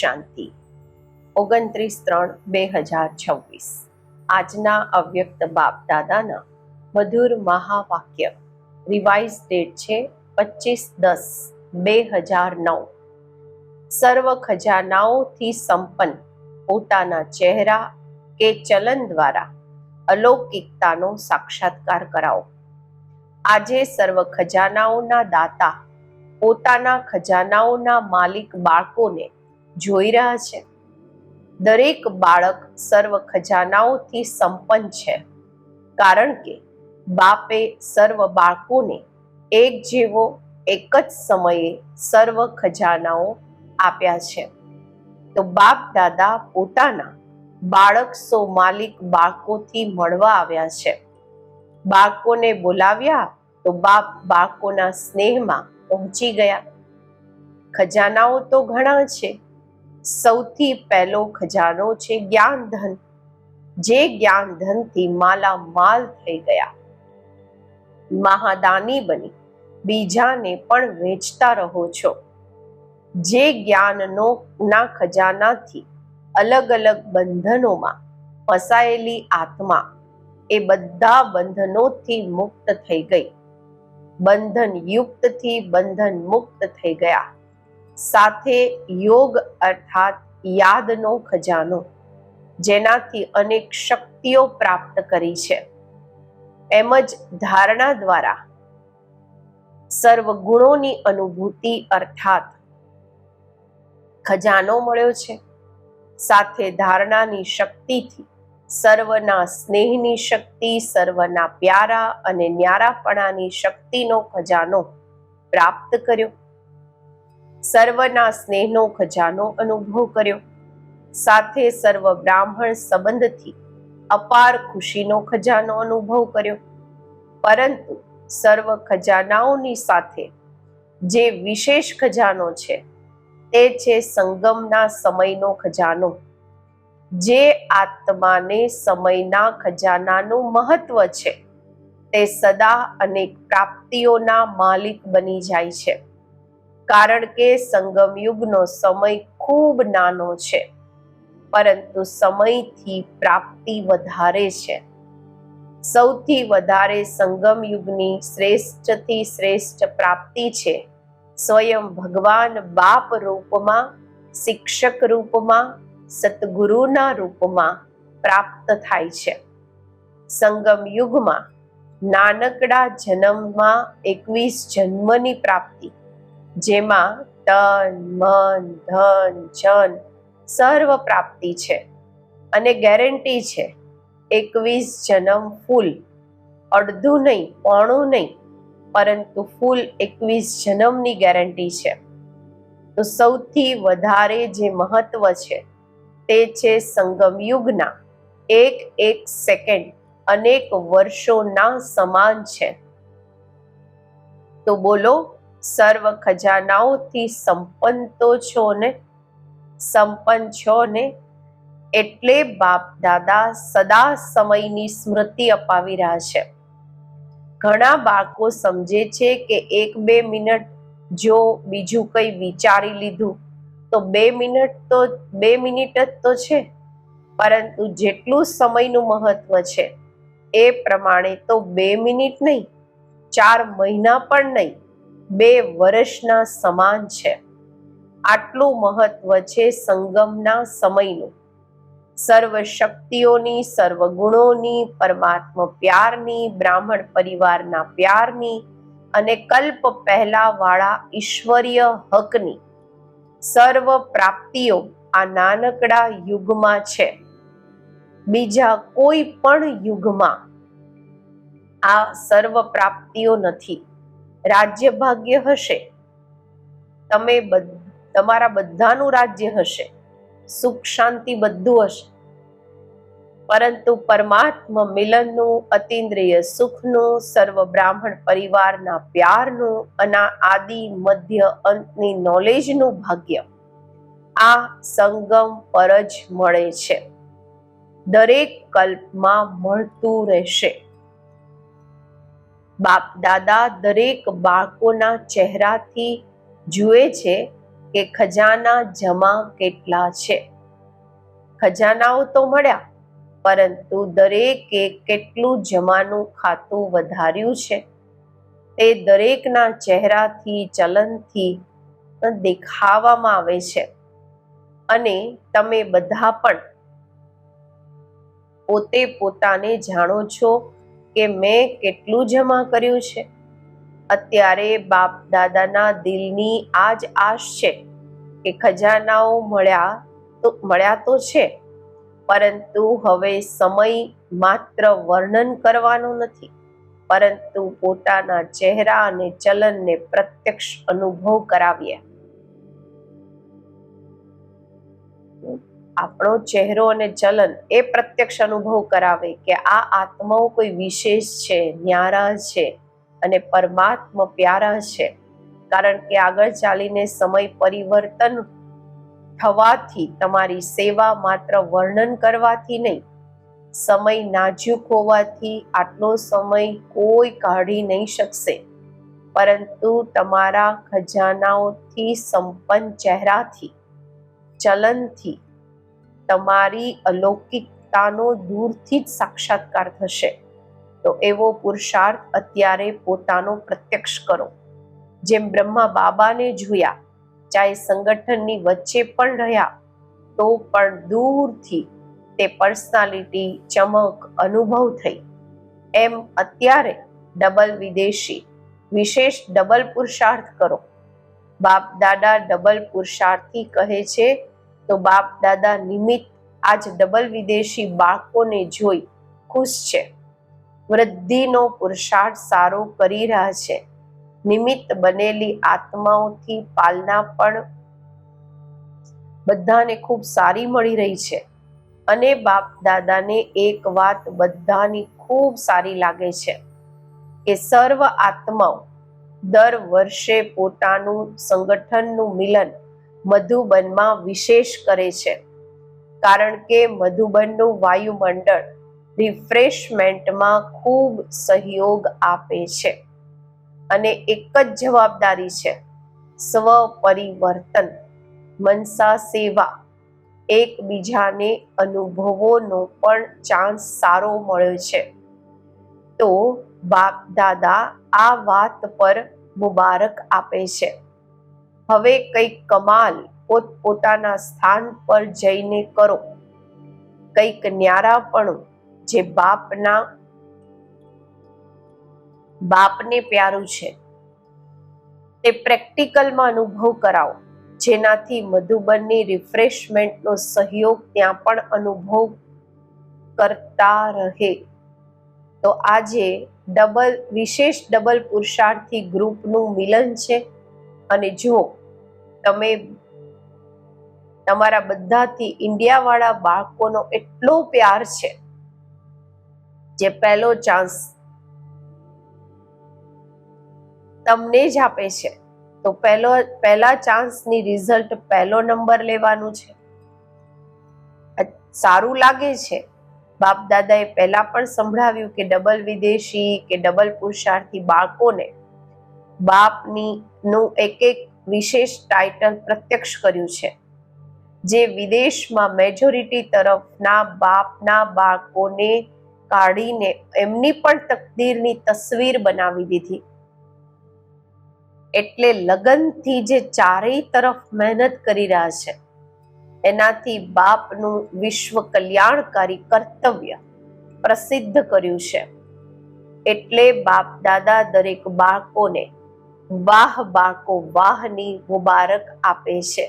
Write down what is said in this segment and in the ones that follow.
શાંતિ 29/3/2026 આજના અવ્યક્ત બાપ દાદાના મધુર મહાવાક્ય રિવાઇઝ ડેટ છે 25/10/2009। સર્વ ખજાનાઓથી સંપન્ન પોતાના ચહેરા કે ચલન દ્વારા અલૌકિકતાનો સાક્ષાત્કાર કરાવો। આજે સર્વ ખજાનાઓના દાતા પોતાના ખજાનાઓના માલિક બાળકોને જોઈ રહ્યા છે। દરેક બાળક સર્વ ખજાનાઓથી સંપન્ન છે, કારણ કે બાપે સર્વ બાળકોને એક જેવો એક જ સમયે સર્વ ખજાનાઓ આપ્યા છે। તો બાપ દાદા પોતાના બાળક સો માલિક બાળકોથી મળવા આવ્યા છે। બાળકોને બોલાવ્યા તો બાપ બાળકોના સ્નેહમાં પહોંચી ગયા। ખજાનાઓ તો ઘણા છે। સૌથી પહેલો ખજાનો છે જ્ઞાન ધન, જે જ્ઞાન ધનથી માલામાલ થઈ ગયા। મહાદાની બની બીજાને પણ વેચતા રહો છો। જે જ્ઞાનના ખજાનાથી અલગ અલગ બંધનોમાં ફસાયેલી આત્મા એ બધા બંધનોથી મુક્ત થઈ ગઈ। બંધન યુક્તથી બંધન મુક્ત થઈ ગયા। સાથે યોગ અર્થાત યાદનો ખજાનો, જેનાથી અનેક શક્તિઓ પ્રાપ્ત કરી છે। એમ જ ધારણા દ્વારા સર્વ ગુણોની અનુભૂતિ અર્થાત ખજાનો મળ્યો છે। સાથે ધારણાની શક્તિથી સર્વના સ્નેહની શક્તિ, સર્વના પ્યારા અને ન્યારાપણાની શક્તિનો ખજાનો પ્રાપ્ત કર્યો। સર્વના સ્નેહનો ખજાનો અનુભવ કર્યો। સાથે સર્વ બ્રાહ્મણ સંબંધથી અપાર ખુશીનો ખજાનો અનુભવ કર્યો। પરંતુ સર્વ ખજાનાઓની સાથે જે વિશેષ ખજાનો છે તે છે સંગમના સમયનો ખજાનો, જે આત્માને સમયના ખજાનાનું મહત્વ છે। તે સદા અનેક પ્રાપ્તિઓના માલિક બની જાય છે, કારણ કે સંગમ યુગનો સમય ખૂબ નાનો છે, પરંતુ સમયથી પ્રાપ્તિ વધારે છે। સૌથી વધારે સંગમ યુગની શ્રેષ્ઠથી શ્રેષ્ઠ પ્રાપ્તિ છે સ્વયં ભગવાન બાપ રૂપમાં, શિક્ષક રૂપમાં, સતગુરુના રૂપમાં પ્રાપ્ત થાય છે। સંગમ યુગમાં નાનકડા જન્મમાં 21 જન્મની પ્રાપ્તિ, જેમાં તન મન ધન જન સર્વ પ્રાપ્તિ છે, અને ગેરંટી છે 21 જન્મ ફૂલ, અડધું નહીં, પોણું નહીં, પરંતુ ફૂલ 21 જન્મની ગેરંટી છે। તો સૌથી વધારે જે મહત્વ છે તે છે સંગમ યુગના એક એક સેકન્ડ અનેક વર્ષોના સમાન છે। તો બોલો, સર્વ ખજાનાઓથી સંપન્ન તો છો ને? સંપન્ન છો ને? એટલે બાપ દાદા સદા સમયની સ્મૃતિ અપાવી રહ્યા છે। ઘણા બાળકો સમજે છે કે 1-2 મિનિટ જો બીજું કંઈ વિચારી લીધું તો 2 મિનિટ જ તો છે, પરંતુ જેટલું સમયનું મહત્વ છે એ પ્રમાણે તો 2 મિનિટ નહીં, 4 મહિના પણ નહીં, 2 વર્ષના સમાન છે। આટલું મહત્વ છે સંગમના સમયનું। સર્વ શક્તિઓની, સર્વ ગુણોની, પરમાત્મા પ્યારની, બ્રાહ્મણ પરિવારના પ્યારની અને કલ્પ પહેલા વાળા ઈશ્વરીય હકની સર્વ પ્રાપ્તિઓ આ નાનકડા યુગમાં છે। બીજા કોઈ પણ યુગમાં આ સર્વ પ્રાપ્તિઓ નથી। રાજ્ય ભાગ્ય હશે, તમારા બધાનું રાજ્ય હશે, સુખ શાંતિ બધું હશે, પરંતુ પરમાત્મા મિલનનું, અતિન્દ્રિય સુખનું, સર્વ બ્રાહ્મણ પરિવારના પ્યારનું અને આદિ મધ્ય અંતની નોલેજનું ભાગ્ય આ સંગમ પર જ મળે છે। દરેક કલ્પમાં મળતું રહેશે। બાપ દાદા દરેક બાળકોના ચહેરાથી જુએ છે કે ખજાના જમા કેટલા છે. ખજાનાઓ તો મળ્યા, પરંતુ દરેકે કેટલું જમાનું ખાતું વધાર્યું છે તે દરેકના ચહેરાથી, ચલનથી દેખાવામાં આવે છે. અને તમે બધા પણ પોતે પોતાને જાણો છો કે મેં કેટલું જમા કર્યું છે. અત્યારે બાપ દાદાના દિલની આ જ આશ છે કે ખજાનાઓ મળ્યા તો છે, પરંતુ હવે સમય માત્ર વર્ણન કરવાનો નથી, પરંતુ પોતાના ચહેરા અને ચલનને પ્રત્યક્ષ અનુભવ કરાવીએ. આપણો ચહેરો અને ચલન એ પ્રત્યક્ષ અનુભવ કરાવે કે આ આત્માઓ કોઈ વિશેષ છે, ન્યારા છે અને પરમાત્મા પ્યારા છે. કારણ કે આગળ ચાલીને સમય પરિવર્તન થવાથી તમારી સેવા માત્ર વર્ણન કરવાથી નહીં, સમય નાજુક હોવાથી આટલો સમય કોઈ કાઢી નહીં શકશે, પરંતુ તમારા ખજાનાઓથી સંપન્ન ચહેરાથી, ચલનથી તમારી અલૌકિકતાનો દૂરથી જ સાક્ષાત્કાર થશે. તો એવો પુરુષાર્થ અત્યારે પોતાનો પ્રત્યક્ષ કરો. જેમ બ્રહ્મા બાબાને જોયા, ચાહે સંગઠનની વચ્ચે પણ રહ્યા તો પણ દૂરથી તે પર્સનાલિટી, ચમક અનુભવ થઈ. એમ અત્યારે ડબલ વિદેશી વિશેષ ડબલ પુરુષાર્થ કરો. બાપ દાદા ડબલ પુરુષાર્થી કહે છે, તો બાપ દાદા નિમિત્ત આજ ડબલ વિદેશી બાળકોને જોઈ ખુશ છે. વૃદ્ધિનો પુરુષાર્થ સારો કરી રહ્યા છે. નિમિત્ત બનેલી આત્માઓથી પાલના પણ બધાને ખૂબ સારી મળી રહી છે. અને બાપ દાદાને એક વાત બધાની ખૂબ સારી લાગે છે કે સર્વ આત્માઓ દર વર્ષે પોતાનું સંગઠનનું મિલન મધુબનમાં વિશેષ કરે છે. કારણ કે મધુબનનું વાયુમંડળ રિફ્રેશમેન્ટમાં ખૂબ સહયોગ આપે છે. અને એક જ જવાબદારી છે, સ્વ પરિવર્તન, મનસા સેવા. એકબીજાને અનુભવોનો પણ ચાન્સ સારો મળ્યો છે. તો બાપ દાદા આ વાત પર મુબારક આપે છે. હવે કંઈક કમાલ પોતપોતાના સ્થાન પર જઈને કરો. કંઈક ન્યારાપણું જે બાપને પ્યારું છે તે પ્રેક્ટિકલમાં અનુભવ કરાવો, જેનાથી મધુબનની રિફ્રેશમેન્ટનો સહયોગ ત્યાં પણ અનુભવ કરતા રહે. તો આજે વિશેષ ડબલ પુરુષાર્થી ગ્રુપનું મિલન છે. અને જુઓ, તમે તમારા બધાથી ઇન્ડિયાવાળા બાળકોનો એટલો પ્યાર છે, જે પહેલો ચાન્સ તમને જ આપે છે. તો પહેલા ચાન્સની રિઝલ્ટ પહેલો નંબર લેવાનું છે. સારું લાગે છે. બાપ દાદાએ પહેલા પણ સંભળાવ્યું કે ડબલ વિદેશી કે ડબલ પુરુષાર્થી બાળકોને બાપનું એક વિશેષ ટાઇટલ પ્રત્યક્ષ કર્યું છે, જે વિદેશમાં મેજોરિટી તરફના બાપના બાળકોને કાઢીને એમની પણ તકદીરની તસવીર બનાવી દીધી. એટલે લગનથી જે ચારેય તરફ મહેનત કરી રહ્યા છે, એનાથી બાપનું વિશ્વ કલ્યાણકારી કર્તવ્ય પ્રસિદ્ધ કર્યું છે. એટલે બાપ દાદા દરેક બાળકોને વાહ બાળકો વાહની મુબારક આપે છે.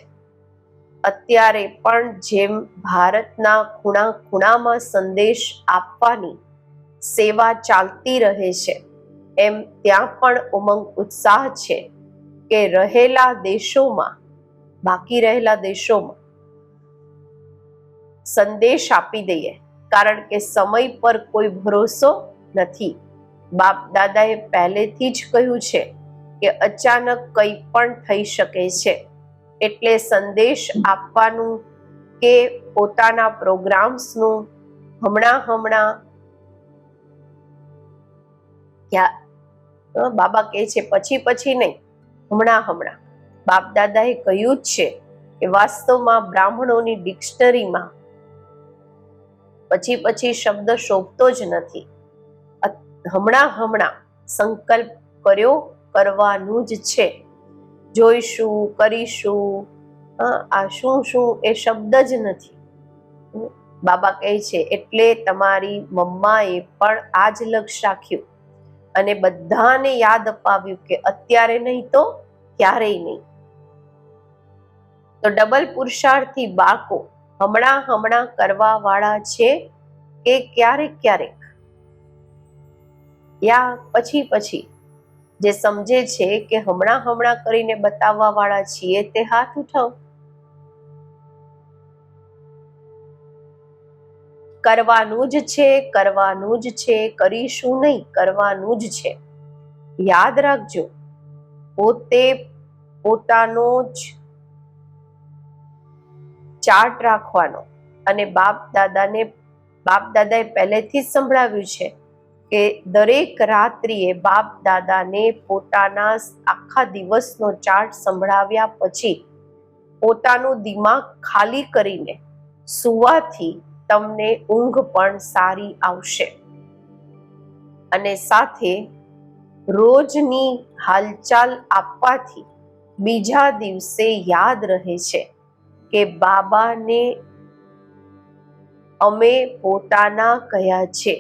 અત્યારે પણ જેમ ભારતના ખૂણા ખૂણામાં સંદેશ આપવાની સેવા ચાલતી રહે છે, એમ ત્યાં પણ ઉમંગ ઉત્સાહ છે કે બાકી રહેલા દેશોમાં સંદેશ આપી દઈએ. કારણ કે સમય પર કોઈ ભરોસો નથી. બાપ દાદાએ પહેલેથી જ કહ્યું છે કે અચાનક કંઈ પણ થઈ શકે છે. એટલે સંદેશ આપવાનું કે પોતાના પ્રોગ્રામ્સનું હમણાં બાબા કહે છે પછી નહીં, હમણાં બાપ દાદાએ કહ્યું જ છે કે વાસ્તવમાં બ્રાહ્મણોની ડિક્શનરીમાં પછી પછી શબ્દ શોભતો જ નથી. હમણાં સંકલ્પ કર્યો, કરવાનું જ છે. જોઈશું, કરીશું, આ શું એ શબ્દ જ નથી. બાબા કહે છે એટલે તમારી મમ્માએ પણ આ જ લક્ષ્ય રાખ્યું અને બધાને યાદ અપાવ્યું કે અત્યારે નહીં તો ક્યારેય નહીં. તો ડબલ પુરુષાર્થી બાળકો હમણાં કરવા વાળા છે કે ક્યારેક યા પછી જે સમજે છે કે હમણાં કરીને બતાવવા વાળા છીએ તે હાથ ઉઠાવો. કરવાનું જ છે, કરીશું નહીં, કરવાનું જ છે. યાદ રાખજો, પોતે પોતાનો જ ચાર્ટ રાખવાનો. અને બાપ દાદાએ પહેલેથી જ સંભળાવ્યું છે કે દરેક રાત્રિએ બાપ દાદાને પોતાના આખા દિવસનો ચાર્ટ સંભળાવ્યા પછી પોતાનું દિમાગ ખાલી કરીને સુવાથી તમને ઊંઘ પણ સારી આવશે. અને સાથે રોજની હાલચાલ આપવાથી બીજા દિવસે યાદ રહે છે કે બાબાને અમે પોતાના કયા છે,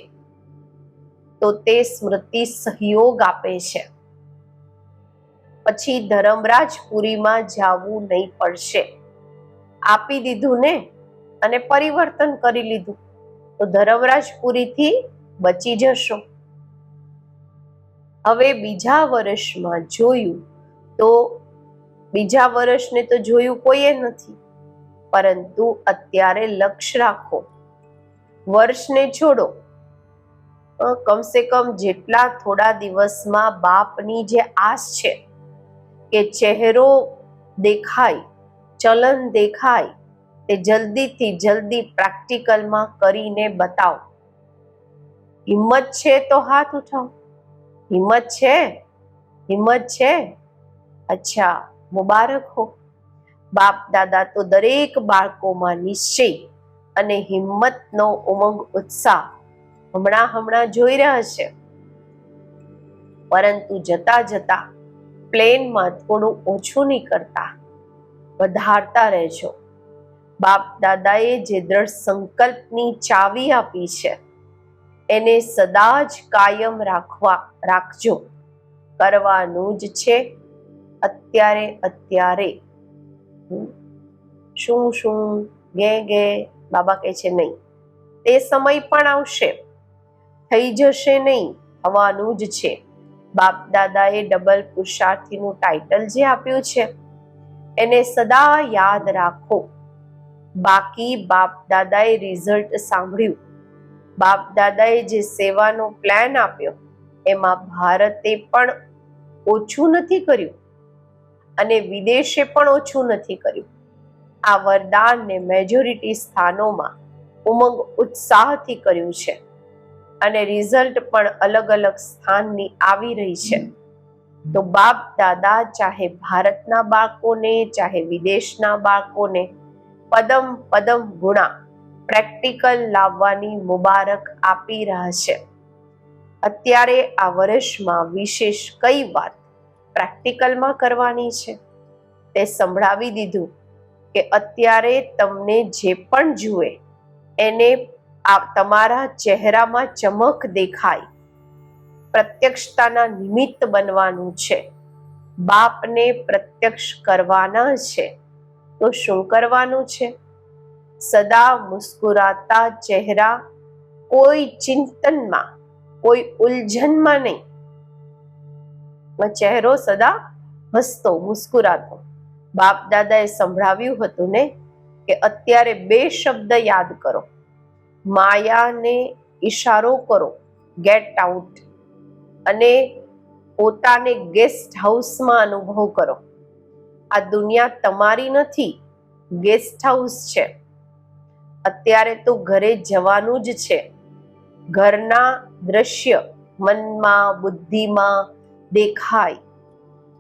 તો તે સ્મૃતિ સહયોગ આપે છે. પછી ધર્મરાજપુરીમાં જવું નહીં પડશે. આપી દીધું ને અને પરિવર્તન કરી લીધું તો ધર્મરાજપુરીથી બચી જશો. હવે બીજા વર્ષમાં જોયું તો બીજા વર્ષને તો જોયું કોઈએ નથી, પરંતુ અત્યારે લક્ષ્ય રાખો. વર્ષને છોડો, કમસે કમ જેટલા થોડા દિવસમાં બાપની જે આસ છે કે ચહેરો દેખાય, ચલન દેખાય, તે જલ્દીથી જલ્દી પ્રેક્ટિકલમાં કરીને બતાવો. હિંમત છે તો હાથ ઉઠાવો. હિંમત છે? અચ્છા, મુબારક હો. બાપ દાદા તો દરેક બાળકોમાં નિશ્ચય અને હિંમતનો ઉમંગ ઉત્સાહ હમણાં જોઈ રહ્યા છે. પરંતુ જતા પ્લેનમાં થોડું ઓછું નહીં કરતા, વધારતા રહેજો. બાપ દાદાએ જે દ્રઢ સંકલ્પની ચાવી આપી છે એને સદા જ કાયમ રાખજો. કરવાનું જ છે અત્યારે. શું ગે બાબા કહે છે નહીં, તે સમય પણ આવશે, થઈ જશે નહીં, થવાનું જ છે. બાપ દાદાએ ડબલ પુરુષાર્થીનું ટાઇટલ જે આપ્યું છે એને સદા યાદ રાખો. બાકી બાપ દાદાએ રિઝલ્ટ સાંભળ્યું, બાપ દાદાએ જે સેવાનો પ્લાન આપ્યો એમાં ભારતે પણ ઓછું નથી કર્યું અને વિદેશે પણ ઓછું નથી કર્યું. આ વરદાનને મેજોરિટી સ્થાનોમાં ઉમંગ ઉત્સાહથી કર્યું છે અને રિઝલ્ટ પણ અલગ સ્થાનની આવી રહી છે. તો બાપ દાદા ચાહે ભારતના બાળકોને ચાહે વિદેશના બાળકોને પદમ ગુણા પ્રેક્ટિકલ લાવવાની મુબારક આપી રહ્યા છે. અત્યારે આ વર્ષમાં વિશેષ કઈ વાત પ્રેક્ટિકલમાં કરવાની છે તે સંભળાવી દીધું કે અત્યારે તમને જે પણ જુએ એને તમારા ચહેરામાં ચમક દેખાય, પ્રત્યક્ષતાના નિમિત્ત બનવાનું છે. બાપને પ્રત્યક્ષ કરવાના છે. તો શું કરવાનું છે? સદા મુસ્કુરાતા ચહેરા, કોઈ ચિંતનમાં, કોઈ ઉલઝનમાં નહીં. ચહેરો સદા હસતો, મુસ્કુરાતો. બાપ દાદાએ સંભળાવ્યું હતું ને કે અત્યારે 2 શબ્દ યાદ કરો. માયાને ઈશારો કરો, ગેટ આઉટ, અને પોતાને ગેસ્ટ હાઉસમાં અનુભવ કરો. આ દુનિયા તમારી નથી, ગેસ્ટ હાઉસ છે. અત્યારે તો ઘરે જવાનું જ છે. ઘરના દ્રશ્ય મનમાં, બુદ્ધિમાં દેખાય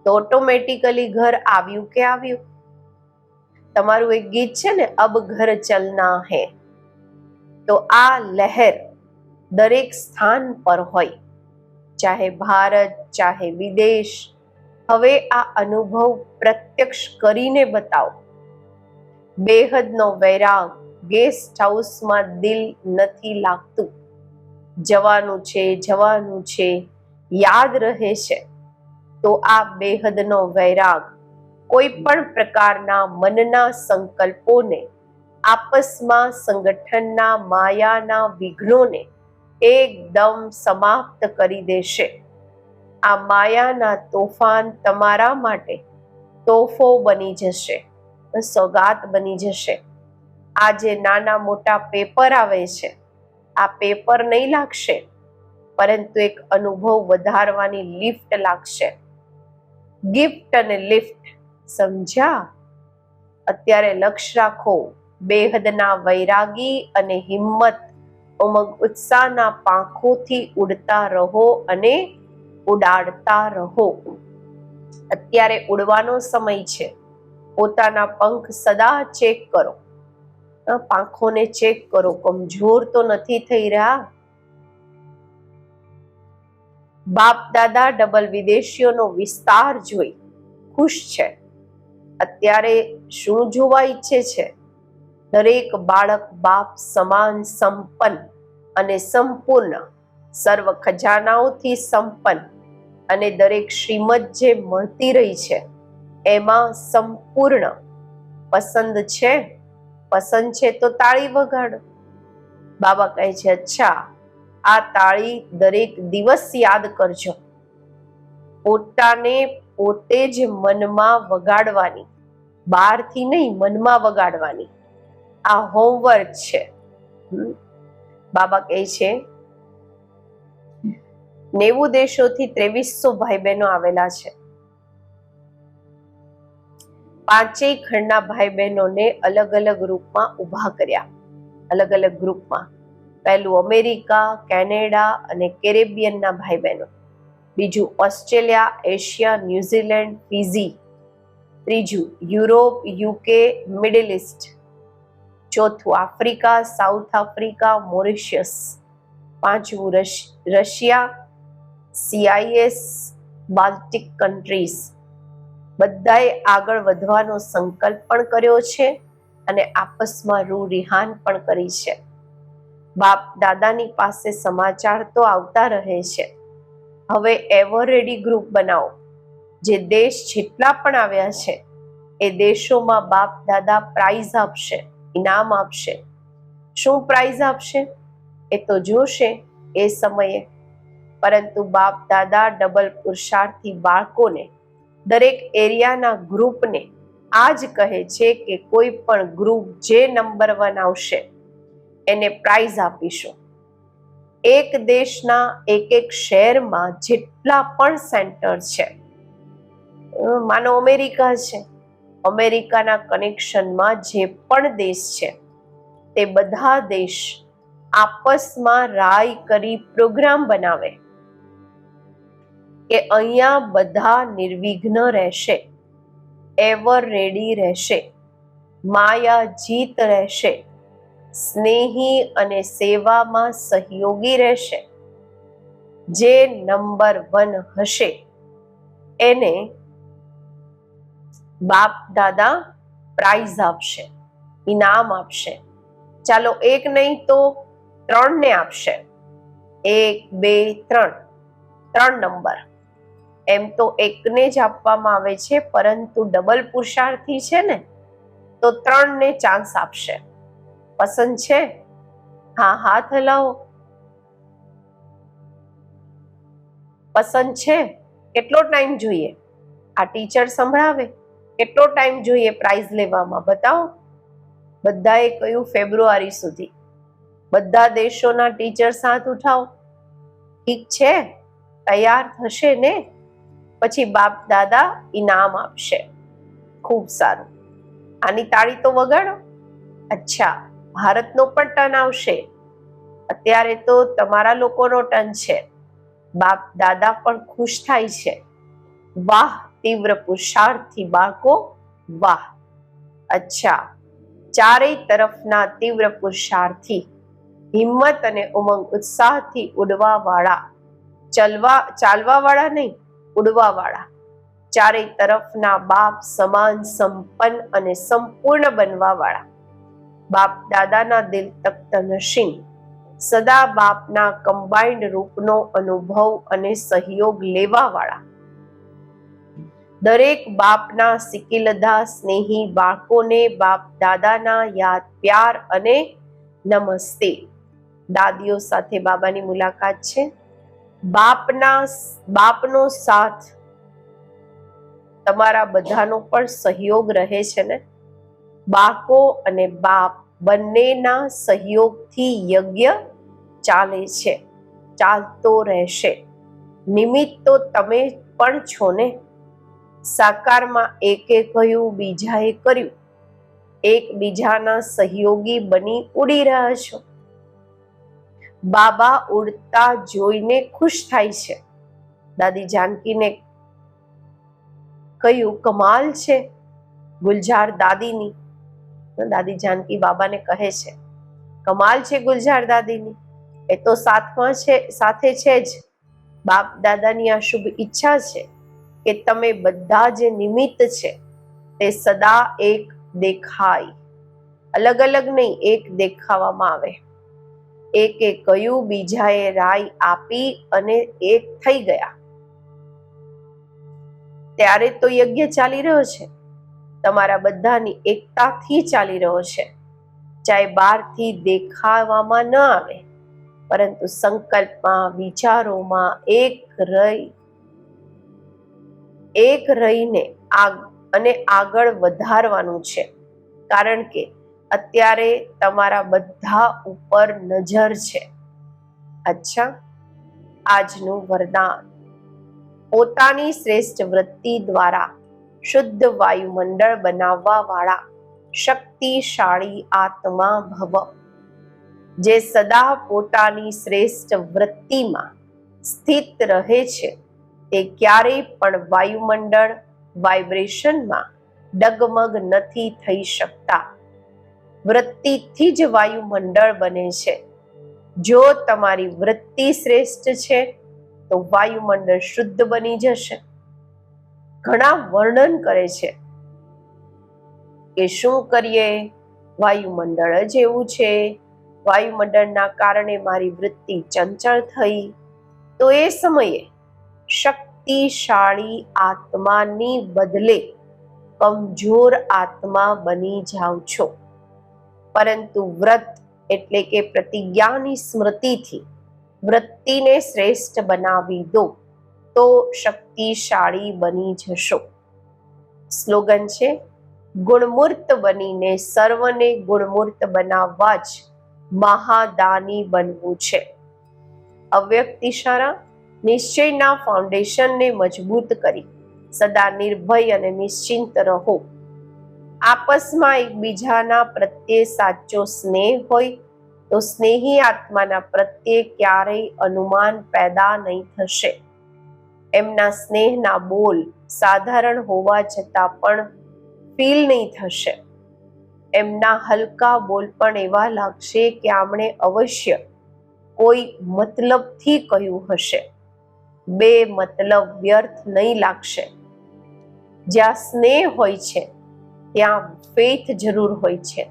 તો ઓટોમેટિકલી ઘર આવ્યું કે આવ્યું. તમારું એક ગીત છે ને, અબ ઘર ચલના હે, તો આ લહેર દરેક સ્થાન પર હોય, ચાહે ભારત ચાહે વિદેશ. હવે આ અનુભવ પ્રત્યક્ષ કરીને બતાવો. બેહદનો વૈરાગ, ગેસ્ટ હાઉસમાં દિલ નથી લાગતું, જવાનું છે, યાદ રહે છે. તો આ બેહદનો વૈરાગ કોઈ પણ પ્રકારના મનના સંકલ્પોને, આપસમાં સંગઠનના માયાના વિઘ્નોને એકદમ સમાપ્ત કરી દેશે. આ માયાના તોફાન તમારા માટે તોફો બની જશે, સોગાત બની જશે. આ જે નાના મોટા પેપર આવે છે, આ પેપર નહીં લાગશે, પરંતુ એક અનુભવ વધારવાની લિફ્ટ લાગશે. ગિફ્ટ અને લિફ્ટ સમજ્યા? અત્યારે લક્ષ્ય રાખો, બેહદના વૈરાગી અને હિંમત, ઉમંગ ઉત્સાહના પાંખોથી ઉડતા રહો અને ઉડાડતા રહો. અત્યારે ઉડવાનો સમય છે. પોતાના પંખ સદા ચેક કરો, પાંખોને ચેક કરો, કમજોર તો નથી થઈ રહ્યા. બાપ દાદા ડબલ વિદેશીઓનો વિસ્તાર જોઈ ખુશ છે. અત્યારે શું જોવા ઈચ્છે છે? દરેક બાળક બાપ સમાન સંપન્ન અને સંપૂર્ણ, સર્વ ખજાનાઓથી સંપન્ન, અને દરેક શ્રીમત જે મળતી રહી છે એમાં સંપૂર્ણ. પસંદ છે? પસંદ છે તો તાળી વગાડો. બાબા કહે છે, અચ્છા, આ તાળી દરેક દિવસ યાદ કરજો. પોતાને પોતે જ મનમાં વગાડવાની, બહારથી નહીં, મનમાં વગાડવાની. આ હોમવર્ક છે. બાબા કહે છે 90 દેશોથી 2300 ભાઈ બહેનો આવેલા છે. પાંચેય ખંડના ભાઈ બહેનોને અલગ અલગ રૂપમાં ઉભા કર્યા, અલગ અલગ ગ્રુપમાં. પહેલું અમેરિકા, કેનેડા અને કેરેબિયનના ભાઈ બહેનો. બીજું ઓસ્ટ્રેલિયા, એશિયા, ન્યુઝીલેન્ડ, ફિજી. ત્રીજું યુરોપ, યુકે, મિડલ ઇસ્ટ. ચોથું આફ્રિકા, સાઉથ આફ્રિકા, મોરિશિયસ. પાંચમું રશિયા, CIS, બાલ્ટિક કન્ટ્રીઝ. બધાએ આગળ વધવાનો સંકલ્પ પણ કર્યો છે અને આપસમાં રૂરિહાન પણ કરી છે. બાપ દાદાની પાસે સમાચાર તો આવતા રહે છે. હવે એવર રેડી ગ્રુપ બનાવો. જે દેશ જેટલા પણ આવ્યા છે એ દેશોમાં બાપ દાદા પ્રાઇઝ આપશે, ઇનામ આપશે. શું પ્રાઇઝ આપશે એ તો જોશે એ સમયે. પરંતુ બાપ દાદા ડબલ પુરુષાર્થી બાળકોને, દરેક એરિયાના ગ્રુપને આ જ કહે છે કે કોઈ પણ ગ્રુપ જે નંબર 1 આવશે એને પ્રાઇઝ આપીશું. એક દેશના એક શહેરમાં જેટલા પણ સેન્ટર છે, માનો અમેરિકા છે, અમેરિકાના કનેક્શનમાં જે પણ દેશ છે તે બધા દેશ આપસમાં રાય કરી પ્રોગ્રામ બનાવે કે અહીંયા બધા નિર્વિઘ્ન રહેશે, એવર રેડી રહેશે, માયા જીત રહેશે, સ્નેહી અને સેવામાં સહયોગી રહેશે. જે નંબર 1 હશે એને બાપ દાદા પ્રાઇઝ આપશે, ઇનામ આપશે. ચાલો એક નહીં તો 3 ને આપશે. 1, 2, 3, 3 નંબર. એમ તો એકને જ આપવામાં આવે છે, પરંતુ ડબલ પુરુષાર્થી છે ને, તો 3 ને ચાન્સ આપશે. પસંદ છે? હા, હાથ હલાવો. પસંદ છે? કેટલો ટાઈમ જોઈએ? આ ટીચર સંભળાવે, કેટલો ટાઈમ જોઈએ પ્રાઇઝ લેવામાં? બતાવો. બધાએ કહ્યું ફેબ્રુઆરી સુધી. બધા દેશોના ટીચર હાથ ઉઠાવો. ઠીક છે, તૈયાર થશે ને? પછી બાપ દાદા ઇનામ આપશે. ખૂબ સારું. આની તાળી તો વગાડો. અચ્છા, ભારતનો પણ ટર્ન આવશે. અત્યારે તો તમારા લોકોનો ટર્ન છે. બાપ દાદા પણ ખુશ થાય છે. વાહ, તીવ્ર પુરુષાર્થથી બાળકો, વાહ. અચ્છા, ચારેય તરફના તીવ્ર પુરુષાર્થી, હિંમત અને ઉમંગ ઉત્સાહથી ઉડવા વાળા, ચાલવા વાળા નહીં, ઉડવા વાળા, ચારેય તરફના બાપ સમાન સંપન્ન અને સંપૂર્ણ બનવા વાળા, બાપ દાદાના દિલ તખ્ત નશીન, સદા બાપના કમ્બાઇન્ડ રૂપનો અનુભવ અને સહયોગ લેવા વાળા, દરેક બાપના સિકિલધા સ્નેહી બાળકોને બાપ દાદાના યાદ પ્યાર અને નમસ્તે. દાદીઓ સાથે બાબાની મુલાકાત છે. બાપનો સાથ, તમારા બધાનો પણ સહયોગ રહે છે ને. બાળકો અને બાપ બંનેના સહયોગથી યજ્ઞ ચાલે છે, ચાલતો રહેશે. નિમિત્ત તો તમે પણ છો ને. સાકારમાં એકે કહ્યું, બીજાએ કર્યું, એકબીજાના સહયોગી બની ઉડી રહ્યા છો. બાબા ઉડતા જોઈને ખુશ થાય છે. દાદી જાનકીને કહ્યું, કમાલ છે ગુલઝાર દાદીની. દાદી જાનકી બાબાને કહે છે, કમાલ છે ગુલઝાર દાદીની. એ તો સાથે છે જ. બાપ દાદાની આ શુભ ઈચ્છા છે કે તમે બધા જે નિમિત્ત છે તે સદા એક દેખાય, અલગ અલગ નહીં, એક દેખાવામાં આવે. એકે કહ્યું, બીજાએ રાય આપી અને એક થઈ ગયા. ત્યારે તો યજ્ઞ ચાલી રહ્યો છે, તમારા બધાની એકતાથી ચાલી રહ્યો છે. ચાહે બહારથી દેખાવામાં ન આવે, પરંતુ સંકલ્પમાં, વિચારોમાં એક રહીને આગળ વધારવાનું છે. કારણ કે અત્યારે તમારા બધા ઉપર નજર છે. અચ્છા, આજનું વરદાન, પોતાની શ્રેષ્ઠ વૃત્તિ દ્વારા શુદ્ધ વાયુમંડળ બનાવવા વાળા શક્તિશાળી આત્મા ભવ. જે સદા પોતાની શ્રેષ્ઠ વૃત્તિમાં સ્થિત રહે છે તે ક્યારેય પણ વાયુમંડળ વાઇબ્રેશનમાં ડગમગ નથી થઈ શકતા. વૃત્તિથી જ વાયુમંડળ બને છે. જો તમારી વૃત્તિ શ્રેષ્ઠ છે તો વાયુમંડળ શુદ્ધ બની જશે. ઘણા વર્ણન કરે છે કે શું કરીએ, વાયુમંડળ જ એવું છે, વાયુમંડળના કારણે મારી વૃત્તિ ચંચળ થઈ. તો એ સમયે શક્તિશાળી આત્માની બદલે કમજોર આત્મા બની જાઓ છો. પરંતુ વ્રત એટલે કે પ્રતિજ્ઞાની સ્મૃતિથી વૃત્તિને શ્રેષ્ઠ બનાવી દો તો શક્તિશાળી બની જશો. સ્લોગન છે, ગુણમૂર્ત બનીને સર્વને ગુણમૂર્ત બનાવવા જ મહાદાની બનવું છે. અવ્યક્ત ઇશારા, નિશ્ચયના ફાઉન્ડેશનને મજબૂત કરી સદા નિર્ભય અને નિશ્ચિંત રહો. આપસમાં એકબીજાના પ્રત્યે સાચો સ્નેહ હોય તો સ્નેહી આત્માના પ્રત્યે ક્યારેય અનુમાન પેદા નહીં થશે. એમના સ્નેહના બોલ સાધારણ હોવા છતાં પણ ફીલ નહીં થશે. એમના હલકા બોલ પણ એવા લાગશે કે આમણે અવશ્ય કોઈ મતલબથી કહ્યું હશે. બે મતલબ વ્યર્થ નહીં લાગશે. જ્યાં સ્નેહ હોય છે ત્યાં ફેથ જરૂર હોય છે,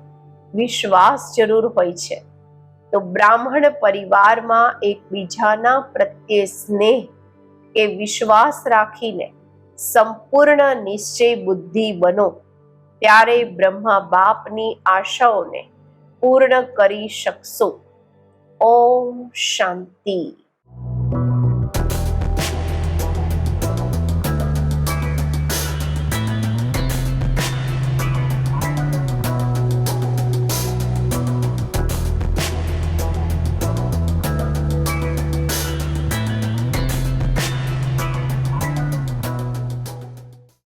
વિશ્વાસ જરૂર હોય છે. તો બ્રાહ્મણ પરિવારમાં એકબીજાના પ્રત્યે સ્નેહ કે વિશ્વાસ રાખીને સંપૂર્ણ નિશ્ચય બુદ્ધિ બનો, ત્યારે બ્રહ્મા બાપની આશાઓને પૂર્ણ કરી શકશો. ઓમ શાંતિ.